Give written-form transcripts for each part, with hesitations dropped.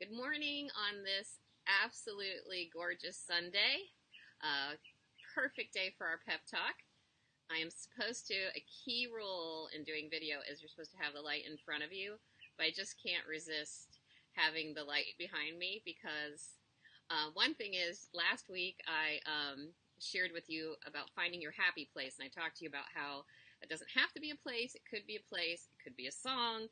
Good morning on this absolutely gorgeous Sunday. Perfect day for our pep talk. I am supposed to, a key rule in doing video is you're supposed to have the light in front of you, but I just can't resist having the light behind me because one thing is last week I shared with you about finding your happy place, and I talked to you about how it doesn't have to be a place, it could be a place, it could be a song,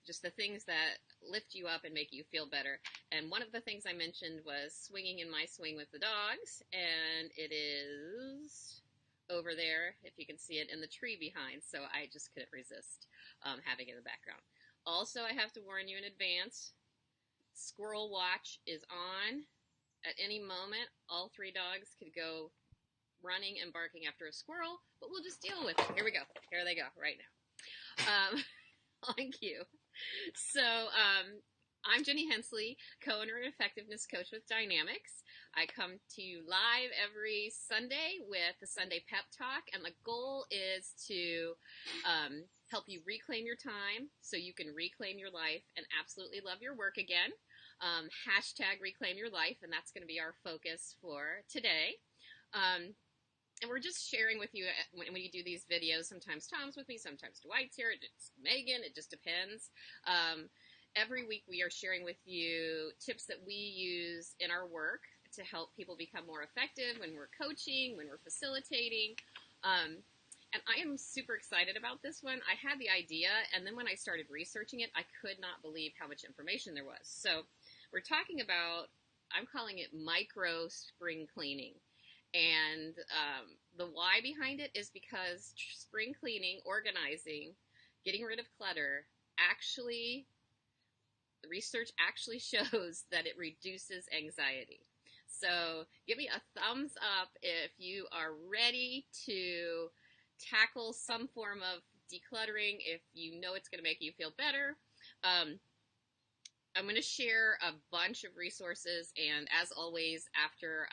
just the things that lift you up and make you feel better. And one of the things I mentioned was swinging in my swing with the dogs, and it is over there, if you can see it, in the tree behind, so I just couldn't resist having it in the background. Also, I have to warn you in advance, squirrel watch is on. At any moment, all three dogs could go running and barking after a squirrel, but we'll just deal with it. Here we go. Here they go right now. On cue. So I'm Jenny Hensley, co-owner and effectiveness coach with Dynamics. I come to you live every Sunday with the Sunday Pep Talk, and the goal is to help you reclaim your time so you can reclaim your life and absolutely love your work again. Hashtag reclaim your life, and that's going to be our focus for today. And we're just sharing with you when we do these videos. Sometimes Tom's with me, sometimes Dwight's here, it's Megan, it just depends. Every week we are sharing with you tips that we use in our work to help people become more effective when we're coaching, when we're facilitating. And I am super excited about this one. I had the idea, and then when I started researching it, I could not believe how much information there was. So we're talking about, I'm calling it micro spring cleaning. And the why behind it is because spring cleaning, organizing, getting rid of clutter, actually, the research actually shows that it reduces anxiety. So give me a thumbs up if you are ready to tackle some form of decluttering, if you know it's going to make you feel better. I'm going to share a bunch of resources, and as always, after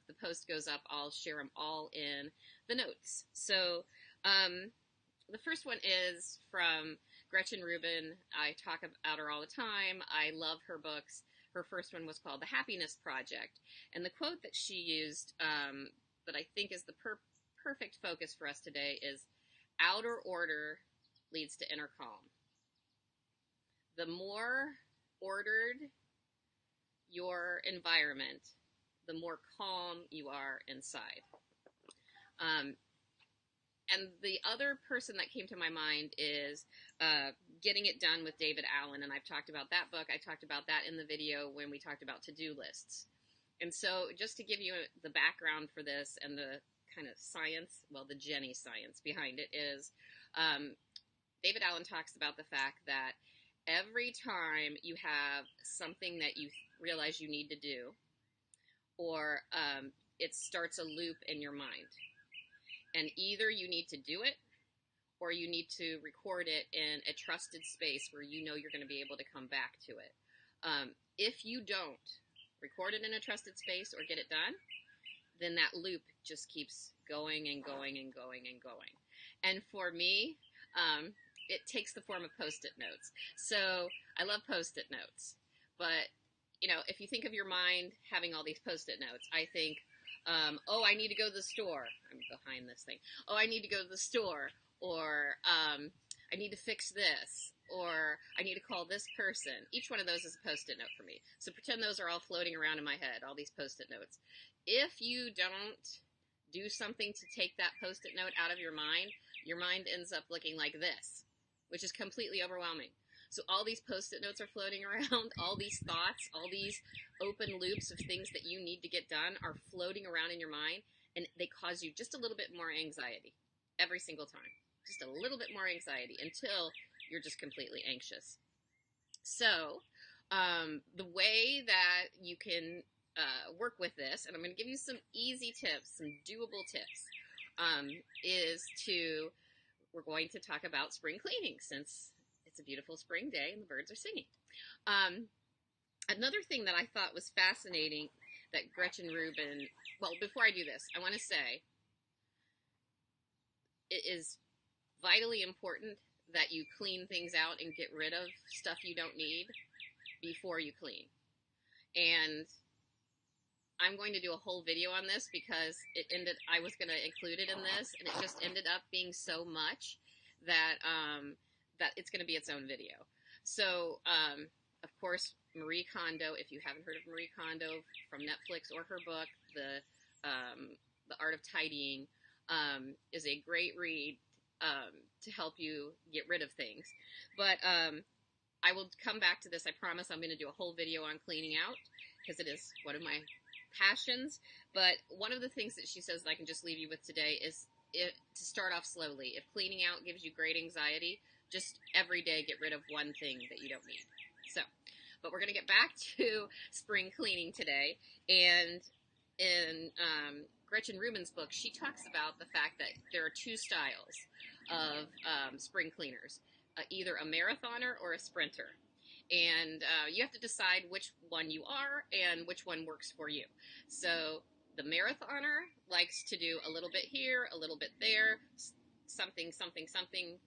the post goes up, I'll share them all in the notes. So the first one is from Gretchen Rubin. I talk about her all the time. I love her books. Her first one was called The Happiness Project, and the quote that she used that I think is the perfect focus for us today is, outer order leads to inner calm. The more ordered your environment, the more calm you are inside. And the other person that came to my mind is Getting It Done with David Allen, and I've talked about that book. I talked about that in the video when we talked about to-do lists. And so just to give you the background for this and the kind of science, well, the Jenny science behind it is, David Allen talks about the fact that every time you have something that you realize you need to do, or it starts a loop in your mind, and either you need to do it or you need to record it in a trusted space where you know you're going to be able to come back to it. If you don't record it in a trusted space or get it done, then that loop just keeps going and going and going and going. And for me, it takes the form of Post-it notes. So I love Post-it notes, but you know, if you think of your mind having all these Post-it notes, I think, oh, I need to go to the store. I'm behind this thing. Oh, I need to go to the store, or I need to fix this, or I need to call this person. Each one of those is a Post-it note for me. So pretend those are all floating around in my head, all these Post-it notes. If you don't do something to take that Post-it note out of your mind ends up looking like this, which is completely overwhelming. So all these Post-it notes are floating around, all these thoughts, all these open loops of things that you need to get done are floating around in your mind, and they cause you just a little bit more anxiety every single time. Just a little bit more anxiety until you're just completely anxious. So the way that you can work with this, and I'm going to give you some easy tips, some doable tips, is to, we're going to talk about spring cleaning since it's a beautiful spring day and the birds are singing. Another thing that I thought was fascinating that Gretchen Rubin, well, before I do this, I want to say it is vitally important that you clean things out and get rid of stuff you don't need. before you clean. And I'm going to do a whole video on this because I was going to include it in this, and it just ended up being so much that that it's going to be its own video. So, of course, Marie Kondo, if you haven't heard of Marie Kondo from Netflix or her book, The Art of Tidying, is a great read to help you get rid of things. But I will come back to this. I promise I'm going to do a whole video on cleaning out because it is one of my passions. But one of the things that she says that I can just leave you with today is to start off slowly. If cleaning out gives you great anxiety, just every day get rid of one thing that you don't need. So, but we're going to get back to spring cleaning today. And in Gretchen Rubin's book, she talks about the fact that there are two styles of spring cleaners, either a marathoner or a sprinter. And you have to decide which one you are and which one works for you. So the marathoner likes to do a little bit here, a little bit there, something, something, something,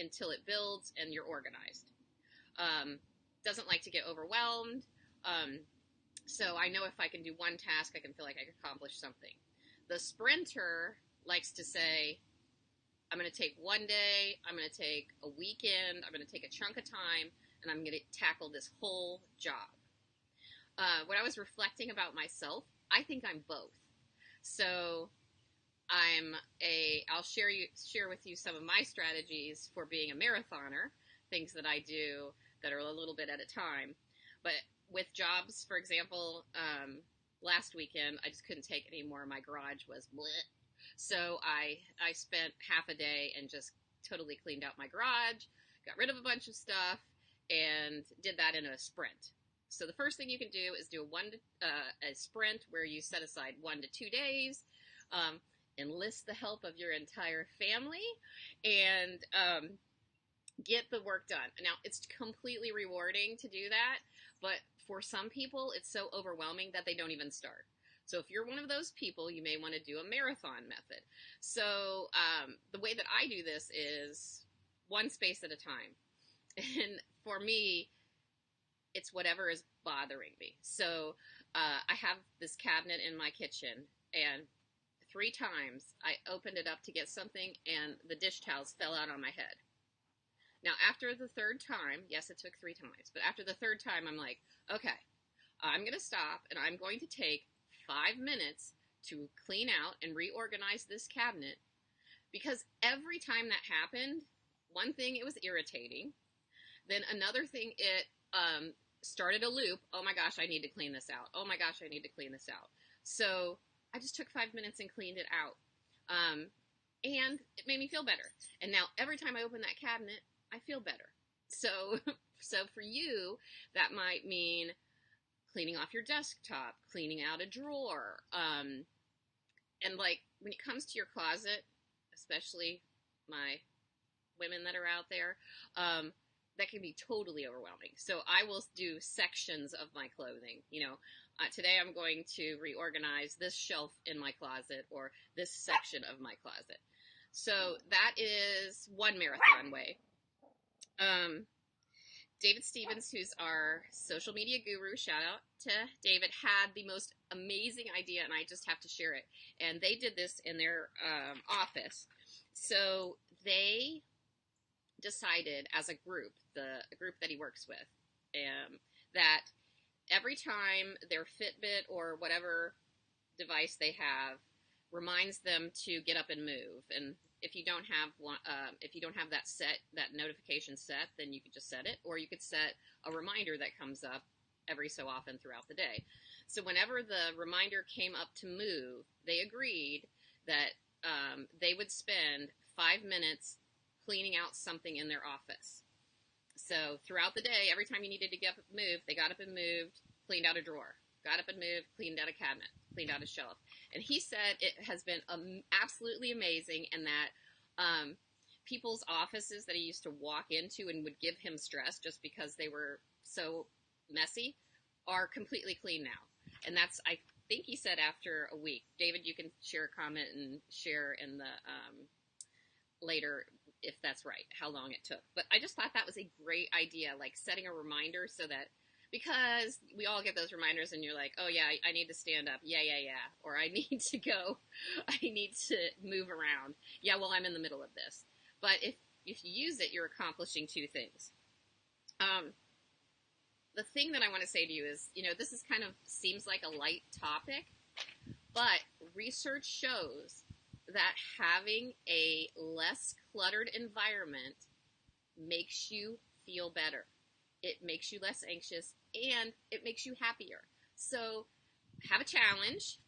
until it builds and you're organized. Doesn't like to get overwhelmed. So I know if I can do one task, I can feel like I can accomplish something. The sprinter likes to say, I'm going to take one day, I'm going to take a weekend, I'm going to take a chunk of time, and I'm going to tackle this whole job. When I was reflecting about myself, I think I'm both. So I'll share with you some of my strategies for being a marathoner, things that I do that are a little bit at a time. But with jobs, for example, last weekend, I just couldn't take it anymore. My garage was bleh. So I spent half a day and just totally cleaned out my garage, got rid of a bunch of stuff, and did that in a sprint. So the first thing you can do is do a sprint where you set aside 1 to 2 days, enlist the help of your entire family, and get the work done. Now, it's completely rewarding to do that, but for some people, it's so overwhelming that they don't even start. So if you're one of those people, you may want to do a marathon method. So the way that I do this is one space at a time. And for me, it's whatever is bothering me. So I have this cabinet in my kitchen, and 3 times I opened it up to get something, and the dish towels fell out on my head. Now, after the 3rd time, yes, it took 3 times, but after the 3rd time, I'm like, okay, I'm going to stop, and I'm going to take 5 minutes to clean out and reorganize this cabinet, because every time that happened, one thing, it was irritating. Then another thing, it started a loop. Oh my gosh, I need to clean this out. Oh my gosh, I need to clean this out. So I just took 5 minutes and cleaned it out. And it made me feel better. And now every time I open that cabinet, I feel better. So for you, that might mean cleaning off your desktop, cleaning out a drawer. And like when it comes to your closet, especially my women that are out there, that can be totally overwhelming. So I will do sections of my clothing. You know, today I'm going to reorganize this shelf in my closet or this section of my closet. So that is one marathon way. David Stevens, who's our social media guru, shout out to David, had the most amazing idea, and I just have to share it. And they did this in their office. So they decided as a group, the group that he works with, that every time their Fitbit or whatever device they have reminds them to get up and move. And if you don't have one, if you don't have that notification set, then you could just set it, or you could set a reminder that comes up every so often throughout the day. So whenever the reminder came up to move, they agreed that they would spend 5 minutes cleaning out something in their office. So throughout the day, every time you needed to get up and move, they got up and moved, cleaned out a drawer, got up and moved, cleaned out a cabinet, cleaned out a shelf. And he said it has been absolutely amazing, and that people's offices that he used to walk into and would give him stress just because they were so messy are completely clean now. And that's, I think he said, after a week. David, you can share a comment and share in the later if that's right, how long it took. But I just thought that was a great idea, like setting a reminder so that because we all get those reminders and you're like, oh yeah, I need to stand up. Yeah, yeah, yeah. Or I need to go. I need to move around. Yeah, well, I'm in the middle of this. But if you use it, you're accomplishing two things. Um, the thing that I want to say to you is, this is kind of seems like a light topic, but research shows that having a less cluttered environment makes you feel better. It makes you less anxious and it makes you happier. So have a challenge.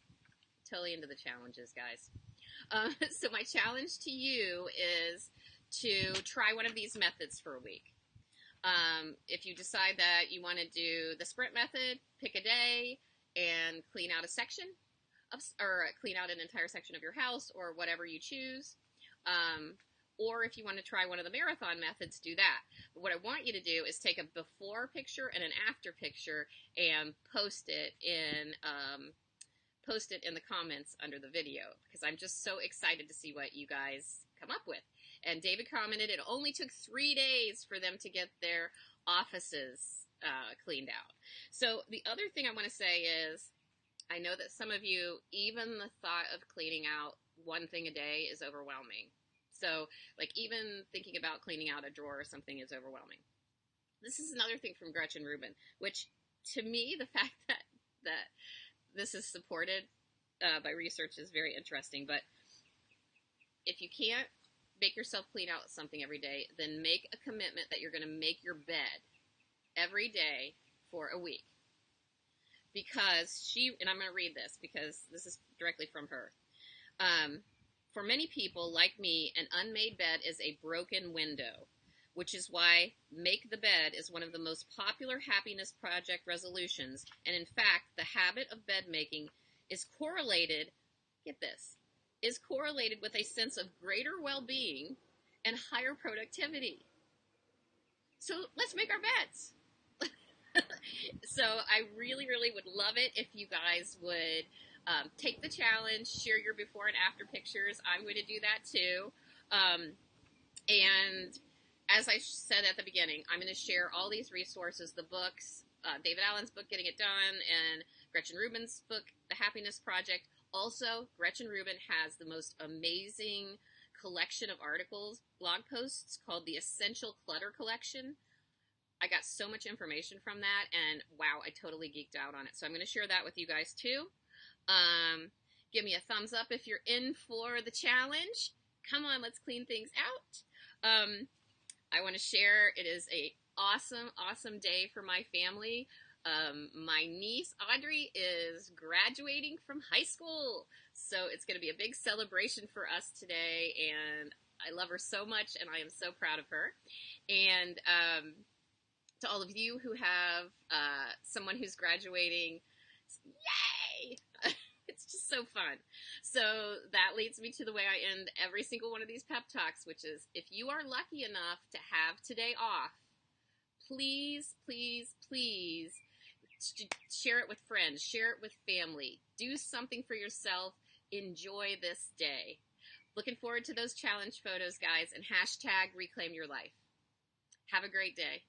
Totally into the challenges, guys. So my challenge to you is to try one of these methods for a week. If you decide that you want to do the sprint method, pick a day and clean out a section or clean out an entire section of your house or whatever you choose. Or if you want to try one of the marathon methods, do that. But what I want you to do is take a before picture and an after picture and post it in the comments under the video, because I'm just so excited to see what you guys come up with. And David commented it only took 3 days for them to get their offices cleaned out. So the other thing I want to say is, I know that some of you, even the thought of cleaning out one thing a day is overwhelming. So, like, even thinking about cleaning out a drawer or something is overwhelming. This is another thing from Gretchen Rubin, which, to me, the fact that this is supported by research is very interesting. But if you can't make yourself clean out something every day, then make a commitment that you're going to make your bed every day for a week. Because and I'm going to read this because this is directly from her. For many people, like me, an unmade bed is a broken window, which is why Make the Bed is one of the most popular happiness project resolutions. And in fact, the habit of bed making is correlated, get this, is correlated with a sense of greater well-being and higher productivity. So let's make our beds. So I really, really would love it if you guys would take the challenge, share your before and after pictures. I'm going to do that too. And as I said at the beginning, I'm going to share all these resources, the books, David Allen's book, Getting It Done, and Gretchen Rubin's book, The Happiness Project. Also, Gretchen Rubin has the most amazing collection of articles, blog posts called the Essential Clutter Collection. I got so much information from that, and wow, I totally geeked out on it. So I'm going to share that with you guys too. Give me a thumbs up if you're in for the challenge. Come on, let's clean things out. I want to share, it is a awesome day for my family. My niece, Audrey, is graduating from high school. So it's going to be a big celebration for us today, and I love her so much, and I am so proud of her. And to all of you who have someone who's graduating, yay! It's just so fun. So that leads me to the way I end every single one of these pep talks, which is, if you are lucky enough to have today off, please, please, please share it with friends, share it with family, do something for yourself, enjoy this day. Looking forward to those challenge photos, guys, and hashtag reclaim your life. Have a great day.